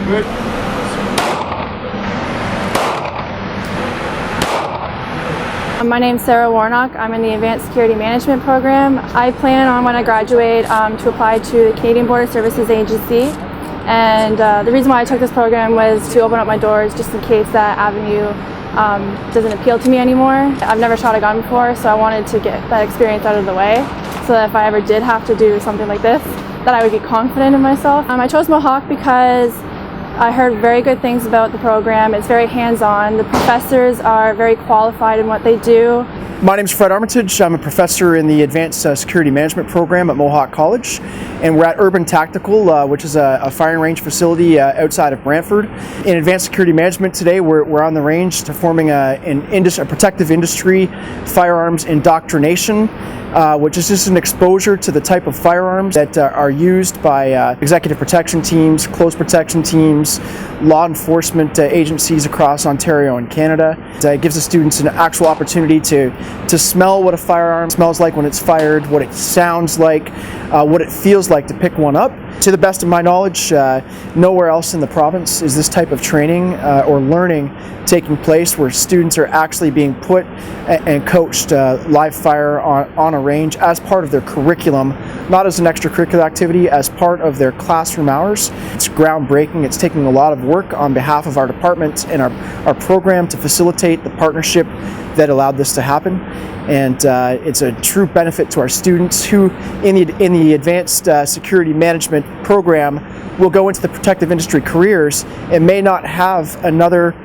Good. My name's Sarah Warnock. I'm in the Advanced Security Management program. I plan on, when I graduate, to apply to the Canadian Border Services Agency. And the reason why I took this program was to open up my doors just in case that avenue doesn't appeal to me anymore. I've never shot a gun before, so I wanted to get that experience out of the way so that if I ever did have to do something like this, that I would be confident in myself. I chose Mohawk because I heard very good things about the program. It's very hands-on. The professors are very qualified in what they do. My name is Fred Armitage. I'm a professor in the Advanced Security Management program at Mohawk College, and we're at Urban Tactical, which is a firing range facility outside of Brantford. In Advanced Security Management today, we're on the range to forming a protective industry firearms indoctrination, which is just an exposure to the type of firearms that are used by executive protection teams, close protection teams, law enforcement agencies across Ontario and Canada. It gives the students an actual opportunity to smell what a firearm smells like when it's fired, what it sounds like, what it feels like to pick one up. To the best of my knowledge, nowhere else in the province is this type of training or learning taking place where students are actually being put and coached live fire on a range as part of their curriculum, not as an extracurricular activity, as part of their classroom hours. It's groundbreaking. It's taking a lot of work on behalf of our department and our program to facilitate the partnership that allowed this to happen. And it's a true benefit to our students who, in the Advanced Security Management program, will go into the protective industry careers and may not have another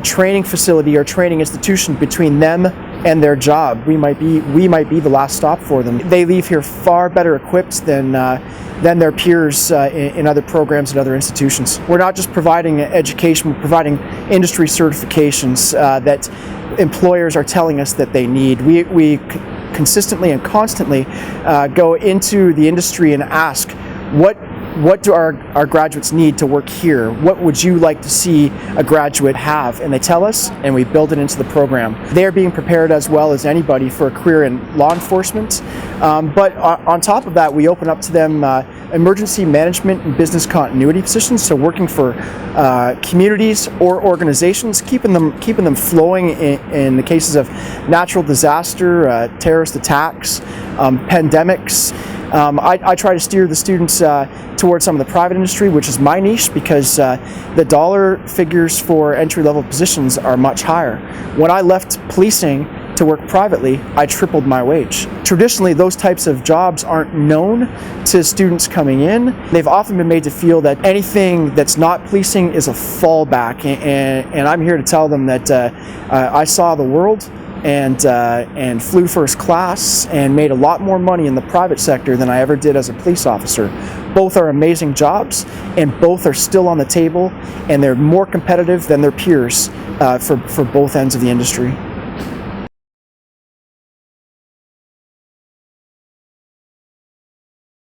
training facility or training institution between them and their job. We might be the last stop for them. They leave here far better equipped than their peers in other programs and other institutions. We're not just providing education, we're providing industry certifications that employers are telling us that they need. We consistently and constantly go into the industry and ask, what do our graduates need to work here? What would you like to see a graduate have? And they tell us, and we build it into the program. They are being prepared as well as anybody for a career in law enforcement. But on top of that, we open up to them emergency management and business continuity positions, so working for communities or organizations, keeping them flowing in the cases of natural disaster, terrorist attacks, pandemics. I try to steer the students towards some of the private industry, which is my niche, because the dollar figures for entry-level positions are much higher. When I left policing to work privately, I tripled my wage. Traditionally, those types of jobs aren't known to students coming in. They've often been made to feel that anything that's not policing is a fallback, and I'm here to tell them that I saw the world and flew first class and made a lot more money in the private sector than I ever did as a police officer. Both are amazing jobs, and both are still on the table, and they're more competitive than their peers for both ends of the industry.